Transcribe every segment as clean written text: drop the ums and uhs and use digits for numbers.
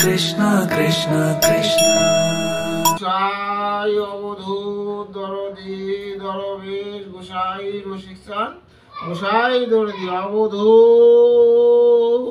कृष्ण कृष्ण कृष्ण গোসাই অবধূত দরদি দরবেশ গোসাই রসিকচান গোসাই দরদি অবধূত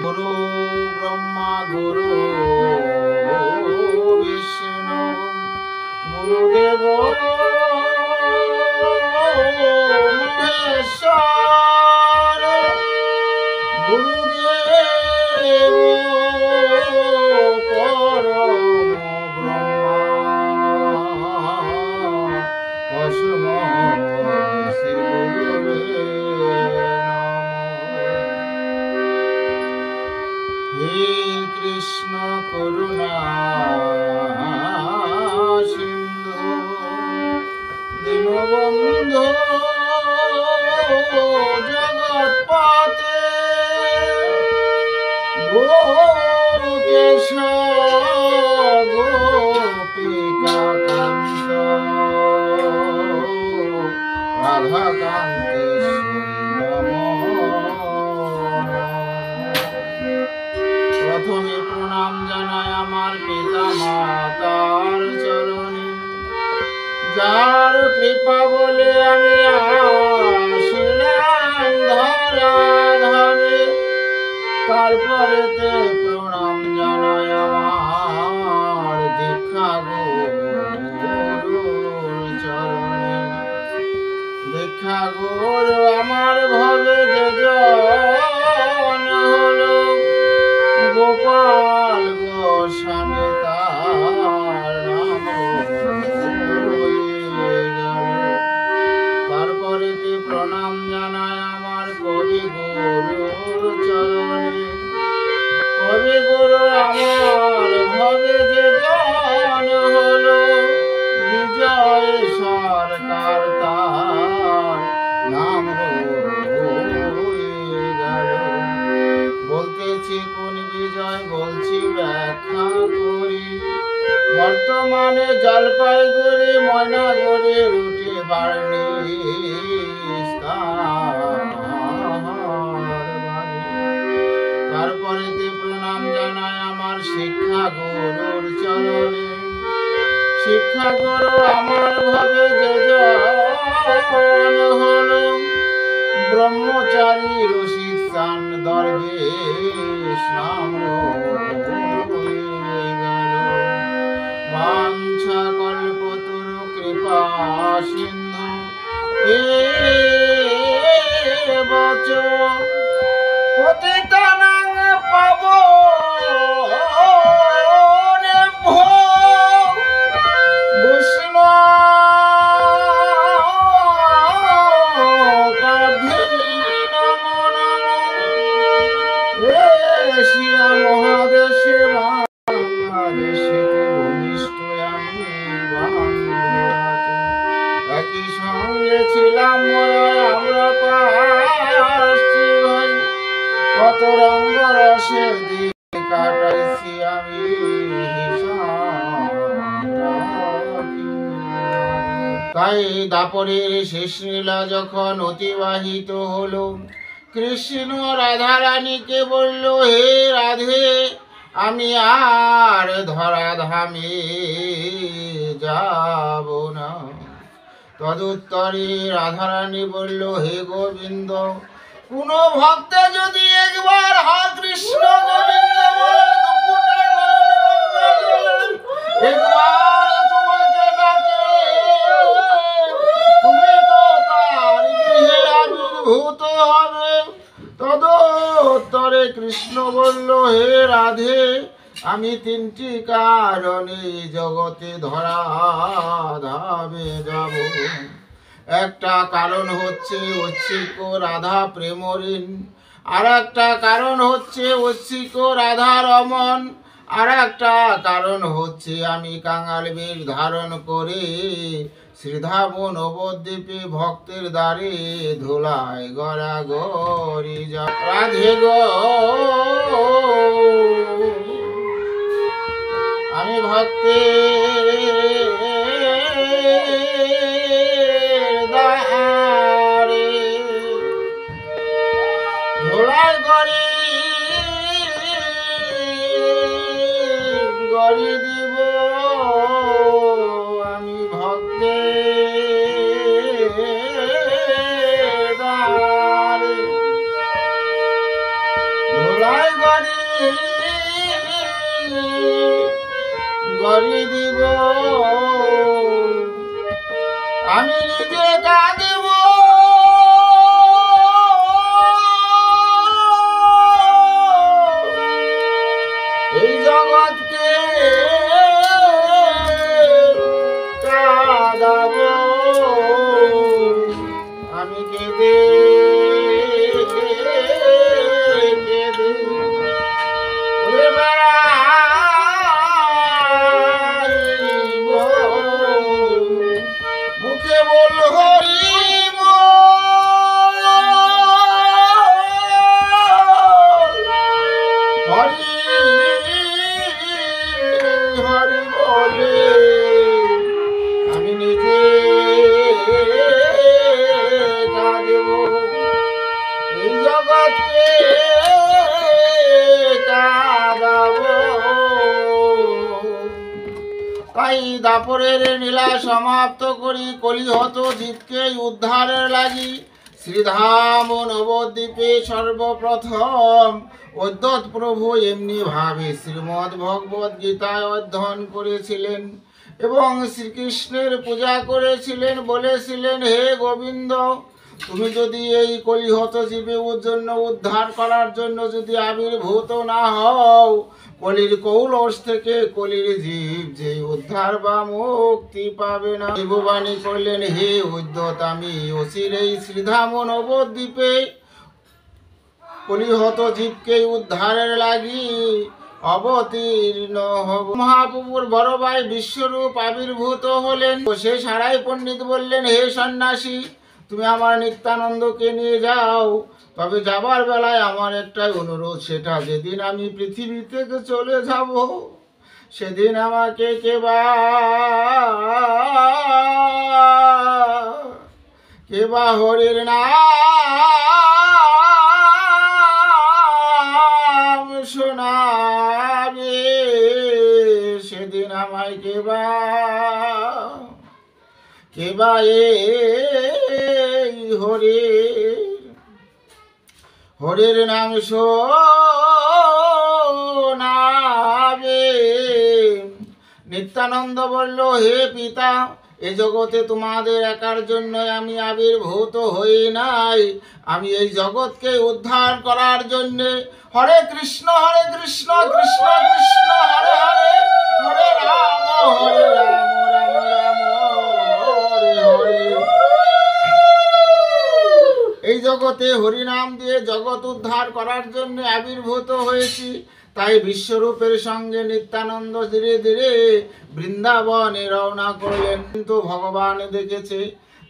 गुरु ब्रह्मा गुरु विष्णु गुरुदेव महेश्वर गुरुदेव परम ब्रह्मा तस्मै श्री गुरुवे कृष्ण करुणा सिंधु दीनबंधु जगत्पते गोकेश गोपिका कांत राधा कांते प्रथमे प्रणाम जानाय आमार पिता मातार चरणे जार कृपा बोले आमी आशिलाम धरा धामे तारपरेते प्रणाम जानाय आमार दीक्षा गुरुर चरणे दीक्षा गुरु आमार भवे जन हलो गोपाल गोस्वामी तार नाम तारपरेते प्रणाम जानाय आमार कवि गुरुर चरणे कवि गुरु आमार भवे जे जन हलो विजय सरकार तार नाम বিজয় বলছি ব্যাখ্যা করি বর্তমানে জলপাইগুড়ি ময়নাগুড়ি রুটে বাড়ি তারপরেতে প্রণাম জানাই আমার শিক্ষা গুরুর চরণে শিক্ষা গুরু আমার ভাবে যে জন হলো ব্রহ্মচারী রসিকচান দরবেশ নাম वांछा कल्पतरु कृपा सिंधु एवच पतितानां पावनेभ्यो वैष्णवेभ्यो কত রঙ্গ রসে দিন কাটাইছি আমি তাই দাপরের শেষ লীলা যখন অতিবাহিত হলো, কৃষ্ণ রাধারানীকে বলল, হে রাধে, আমি আর ধরাধামে যাব না। তদুত্তরে রাধারানী বলল, হে গোবিন্দ, কোন ভক্ত যদি একবার হা কৃষ্ণ গোবিন্দ বলে দুপুরটা একবার তোমাকে ডাকে, তুমি তো তার গৃহে আবির্ভূত হবে। তদুত্তরে কৃষ্ণ বলল, হে রাধে, আমি তিনটি কারণে জগতে ধরাধামে যাব। একটা কারণ হচ্ছে ঐচ্ছিক রাধা প্রেমঋণ, আর একটা কারণ হচ্ছে ঐচ্ছিক রাধা রমন, আর একটা কারণ হচ্ছে আমি কাঙাল বেশ ধারণ করে শ্রীধাম নবদ্বীপে ভক্তের দ্বারে ধুলায় গড়াগড়ি যা। রাধে গো, আমি ভক্তের দ্বারে ধুলায় গড়ি দিব, আমি ভক্তের দ্বারে ধুলায় গড়ি দিব, আমি নিজে কাঁদিব, এই জগৎকে কাঁদাব, আমি কেঁদে কেঁদে উড়ে বেড়াইব, মুখে বল হরি হরি হরি বলে, আমি নিজে কাঁদেব, এই জগৎকে কাঁদাব। তাই দাপরের লীলা সমাপ্ত করি কলিহত জীবকে উদ্ধারের লাগি শ্রীধাম নবদ্বীপে সর্বপ্রথম অদ্বৈত প্রভু এমনি ভাবে শ্রীমদ্ ভগবত গীতায় অধ্যয়ন করেছিলেন এবং শ্রীকৃষ্ণের পূজা করেছিলেন। বলেছিলেন, হে গোবিন্দ, তুমি যদি এই কলিহত জীবের জন্য উদ্ধার করার জন্য যদি আবির্ভূত না হও, কলির কৌলস থেকে কলির জীব যে উদ্ধার বা মুক্তি পাবে না। ভগবানী করলেন, হে উদ্যত, আমি অচির এই শ্রীধাম নবদ্বীপে কলিহত জীবকে উদ্ধারের লাগি অবতীর্ণ হব। মহাপ্রভুর বড় ভাই বিশ্বরূপ আবির্ভূত হলেন। সে সারাই পণ্ডিত বললেন, হে সন্ন্যাসী, তুমি আমার নিত্যানন্দকে নিয়ে যাও, তবে যাবার বেলায় আমার একটাই অনুরোধ, সেটা যেদিন আমি পৃথিবী থেকে চলে যাব সেদিন আমাকে কেবা হরির নাম শোনাবে, সেদিন আমায় কেবা এই হরির নাম শোনাবে। নিত্যানন্দ বলল, হে পিতা, এ জগতে তোমাদের একার জন্য আমি আবির্ভূত হই নাই, আমি এই জগৎকে উদ্ধার করার জন্য। হরে কৃষ্ণ কৃষ্ণ কৃষ্ণ হরে হরে, হরে রাম রাম রাম হরে হরে। এই জগতে হরিনাম দিয়ে জগৎ উদ্ধার করার জন্য আবির্ভূত হয়েছি। তাই বিশ্বরূপের সঙ্গে নিত্যানন্দ ধীরে ধীরে বৃন্দাবনে রওনা করলেন। কিন্তু ভগবান দেখেছে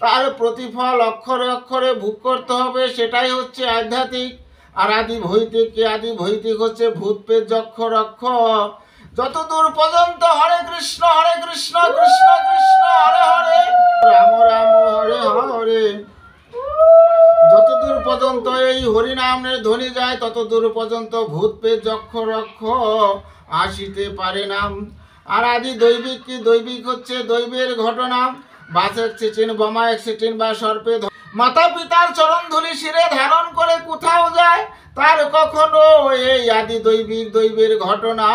তার প্রতিফল অক্ষরে অক্ষরে ভোগ করতে হবে, সেটাই হচ্ছে আধ্যাত্মিক। আর আদি ভৌতিক কি? আদি ভৌতিক হচ্ছে ভূত প্রেত যক্ষ রক্ষ। যতদূর পর্যন্ত হরে কৃষ্ণ কৃষ্ণ কৃষ্ণ হরে হরে, রাম রাম হরে হরে, যতদূর পর্যন্ত এই হরিনামের ধ্বনি যায় ততদূর পর্যন্ত ভূত প্রেত যক্ষ রক্ষ আসিতে পারে না। আর আদি দৈবিক কি? দৈবিক হচ্ছে দৈবের ঘটনা, বাস অ্যাক্সিডেন্ট, বোমা অ্যাক্সিডেন্ট বা সর্পে মাতা পিতার চরণ ধুলি শিরে ধারণ করে কোথাও যায়, তার কখনো এই আদি দৈবিক দৈবের ঘটনা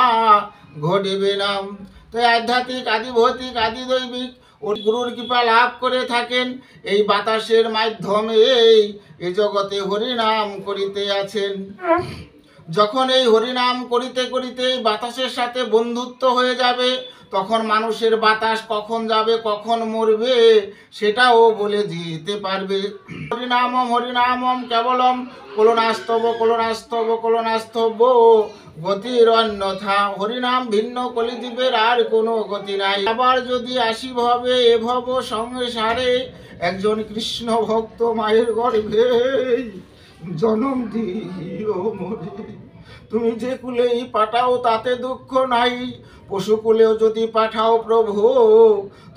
ঘটিবে না। তো আধ্যাত্মিক আদি ভৌতিক আদি দৈবিক ওই গুরুর কৃপা লাভ করে থাকেন, এই বাতাসের মাধ্যমে এই জগতে হরিনাম করিতে আছেন। যখন এই হরিনাম করিতে করিতে এই বাতাসের সাথে বন্ধুত্ব হয়ে যাবে, তখন মানুষের বাতাস কখন যাবে কখন মরবে সেটাও বলে দিতে পারবে। হরিনামম হরিনামম কেবলম কলনাস্তব কলনাস্তব কলনাস্তব গতির অন্যথা। হরিনাম ভিন্ন কলিদ্বীপের আর কোনো গতি নাই। আবার যদি আসি ভবে এ ভব সংসারে, একজন কৃষ্ণ ভক্ত মায়ের গর্ভে জনম দিও মোরে। তুমি যে কুলেই পাঠাও তাতে দুঃখ নাই, পশুকুলেও যদি পাঠাও প্রভু,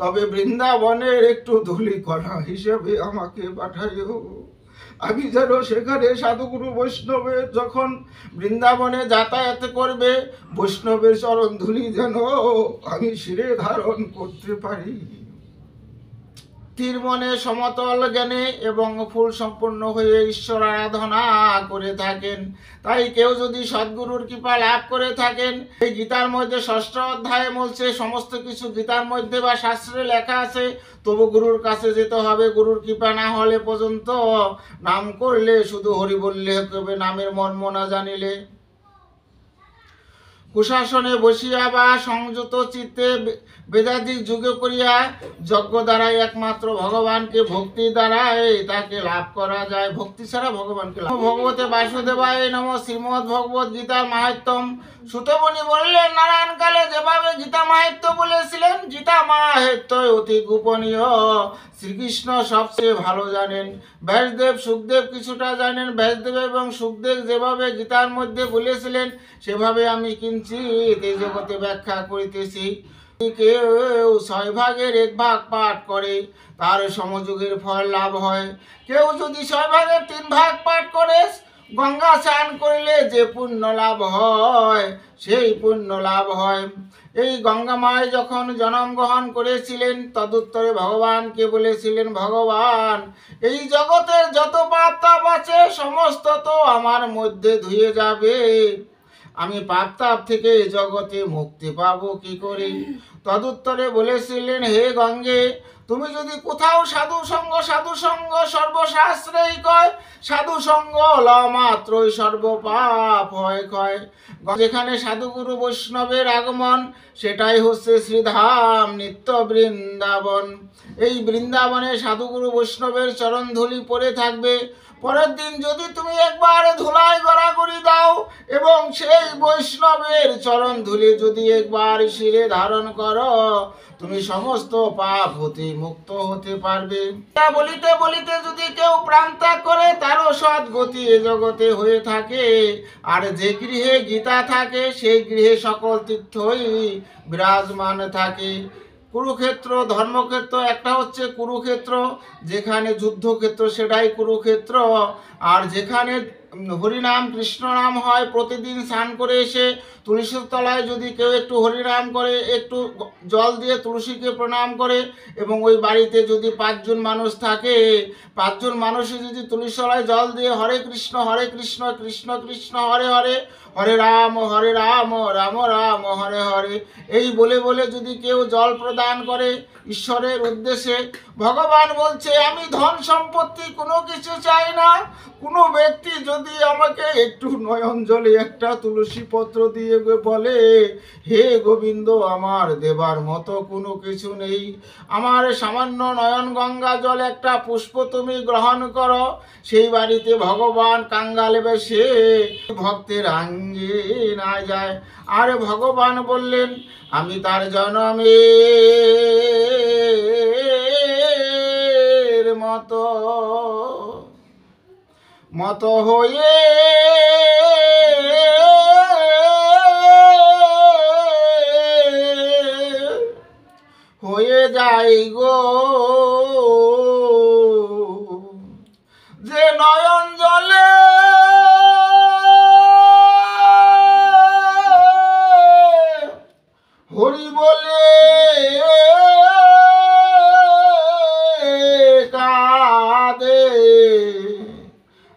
তবে বৃন্দাবনের একটু ধুলি কণা হিসেবে আমাকে পাঠাইও। আমি যেন সেখানে সাধুগুরু বৈষ্ণবের যখন বৃন্দাবনে যাতায়াত করবে, বৈষ্ণবের চরণ ধুলি যেন আমি শিরে ধারণ করতে পারি। স্থির মনে সমতল জ্ঞানে এবং ফুল সম্পূর্ণ হয়ে ঈশ্বর আরাধনা করে থাকেন। তাই কেউ যদি সদ্গুরুর কৃপা লাভ করে থাকেন, এই গীতার মধ্যে 6ষ্ঠ অধ্যায়ে বলছে সমস্ত কিছু গীতার মধ্যে বা শাস্ত্রে লেখা আছে, তবু গুরুর কাছে যেতে হবে। গুরুর কৃপা না হলে পর্যন্ত নাম করলে শুধু হরি বললে হবে, নামের মর্ম না জানিলে। কুশাসনে বসিয়া বা সংযত চিত্তে বেদাদিক যুগে করিয়া যজ্ঞ দ্বারাই একমাত্র ভগবানকে ভক্তি দ্বারাই তাকে লাভ করা যায়। ভক্তি ছাড়া ভগবানকে লাভ। ভগবতে বাসুদেবায় নম। শ্রীমদ ভগবত গীতার মাহাত্ম্যম। সুতমুনি বললেন নারায়ণ কালে যেভাবে গীতা মাহাত্ম্য বলেছিলেন, গীতা মাহাত্ম্য অতি গোপনীয়, শ্রীকৃষ্ণ সবচেয়ে ভালো জানেন। ব্যাসদেব সুখদেব কিছুটা জানেন। ব্যাসদেব এবং সুখদেব যেভাবে গীতার মধ্যে বলেছিলেন সেভাবে আমি কিঞ্চিৎ এই জগতে ব্যাখ্যা করিতেছি। কেউ 6 ভাগের 1 ভাগ পাঠ করে তার সমযোগের ফল লাভ হয়। কেউ যদি 6 ভাগের 3 ভাগ পাঠ করে গঙ্গা স্নান করলে যে পুণ্য লাভ হয় সেই পুণ্য লাভ হয়। এই গঙ্গা মায় যখন জন্ম গ্রহণ করেছিলেন, তদুত্তরে ভগবানকে বলেছিলেন, ভগবান এই জগতের যত পাপ তাপ আছে সমস্ত তো আমার মধ্যে ধুয়ে যাবে, আমি পাপ তাপ থেকে জগতে মুক্তি পাবো কি করে? তদুত্তরে বলেছিলেন, হে গঙ্গে, তুমি যদি কোথাও সাধু সঙ্গ সর্বশাস্ত্রেই কয়, সাধু সঙ্গ ল মাত্রই সর্বপাপ হয় ক্ষয়। যেখানে সাধুগুরু বৈষ্ণবের আগমন সেটাই হচ্ছে শ্রীধাম নিত্য বৃন্দাবন। এই বৃন্দাবনে সাধুগুরু বৈষ্ণবের চরণ ধুলি পড়ে থাকবে। পরের দিন যদি তুমি একবার ধুলায় গড়াগড়ি দাও এবং সেই বৈষ্ণবের চরণ ধুলি যদি একবার শিরে ধারণ করো, তুমি সমস্ত পাপ হতে মুক্ত হতে পারবে। বলিতে বলিতে যদি কেউ প্রাণ ত্যাগ করে, তারও সদ্গতি এ জগতে হয়ে থাকে। আর যে গৃহে গীতা থাকে সেই গৃহে সকল তীর্থই বিরাজমান থাকে। কুরুক্ষেত্র ধর্মক্ষেত্র একটা হচ্ছে কুরুক্ষেত্র, যেখানে যুদ্ধক্ষেত্র সেটাই কুরুক্ষেত্র। আর যেখানে হরিনাম কৃষ্ণ নাম হয়, প্রতিদিন স্নান করে এসে তুলসীর তলায় যদি কেউ একটু হরিনাম করে, একটু জল দিয়ে তুলসীকে প্রণাম করে, এবং ওই বাড়িতে যদি 5 জন মানুষ থাকে, 5 জন মানুষই যদি তুলসী তলায় জল দিয়ে হরে কৃষ্ণ কৃষ্ণ কৃষ্ণ হরে হরে, হরে রাম রাম রাম হরে হরে এই বলে বলে যদি কেউ জল প্রদান করে ঈশ্বরের উদ্দেশ্যে, ভগবান বলছে আমি ধন সম্পত্তি কোনো কিছু চাই না। কোনো ব্যক্তি যদি আমাকে একটু নয়ন জলে একটা তুলসী পত্র দিয়ে বলে, হে গোবিন্দ, আমার দেবার মতো কোনো কিছু নেই, আমার সামান্য নয়ন গঙ্গা জল একটা পুষ্প তুমি গ্রহণ করো, সেই বাড়িতে ভগবান কাঙ্গালে বেশে ভক্তের আঙ্গে না যায়। আর ভগবান বললেন, আমি তার জনমের মতো মত হয়ে হয়ে যাই গো, যে নয়ন জলে হরি বলে কাঁদে,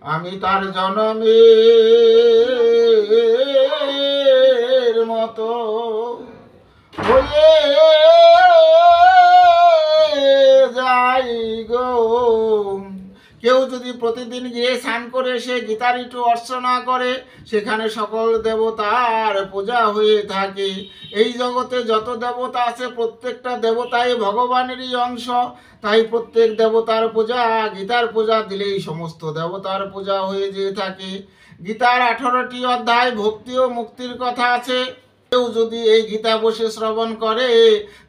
আমি তার জনমের মতো হয়ে যাই গো। কেউ যদি প্রতিদিন গিয়ে স্নান করে এসে গীতার একটু অর্চনা করে, সেখানে সকল দেবতার পূজা হয়ে থাকে। এই জগতে যত দেবতা আছে প্রত্যেকটা দেবতাই ভগবানেরই অংশ, তাই প্রত্যেক দেবতার পূজা, গীতার পূজা দিলেই সমস্ত দেবতার পূজা হয়ে যেয়ে থাকে। গীতার 18টি অধ্যায় ভক্তি ও মুক্তির কথা আছে। কেউ যদি এই গীতা বসে শ্রবণ করে,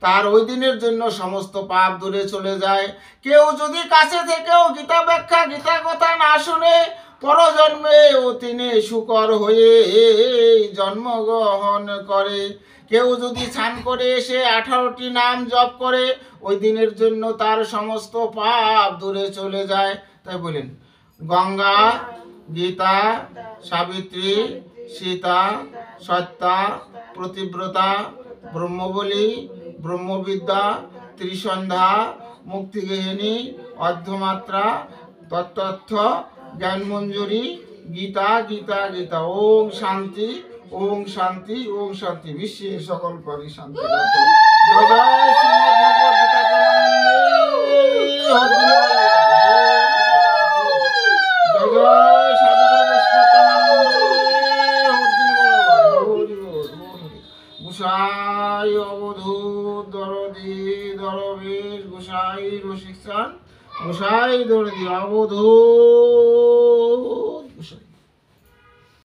তার ওই দিনের জন্য সমস্ত পাপ দূরে চলে যায়। কেউ যদি কাছে থেকেও গীতা ব্যাখ্যা, গীতা কথা না শুনে, পরজন্মে ও তিনি শুকর হয়ে জন্মগ্রহণ করে। কেউ যদি স্নান করে এসে 18টি নাম জপ করে, ওই দিনের জন্য তার সমস্ত পাপ দূরে চলে যায়। তাই বলেন, গঙ্গা, গীতা, সাবিত্রী, সীতা, সত্যা, প্রতিব্রতা, ব্রহ্মবলী, ব্রহ্মবিদ্যা, ত্রিসন্ধ্যা, মুক্তিগেহিনী, অর্ধমাত্রা, তত্ত্ব, জ্ঞানমঞ্জুরি, গীতা গীতা গীতা। ওম শান্তি, ওম শান্তি, ওম শান্তি। বিশ্বের সকল প্রাণী শান্তি লাভ করুক। জয় জয় শ্রীমদ্ ভগবদ্ গীতা প্রেমানন্দে হরি বল। জয় জয় সাধুগুরু বৈষ্ণব প্রেমানন্দে হরি বল। গোসাই অবধূত দরদি দরবেশ, গোসাই রসিকসান, গোসাই দরদি অবধূত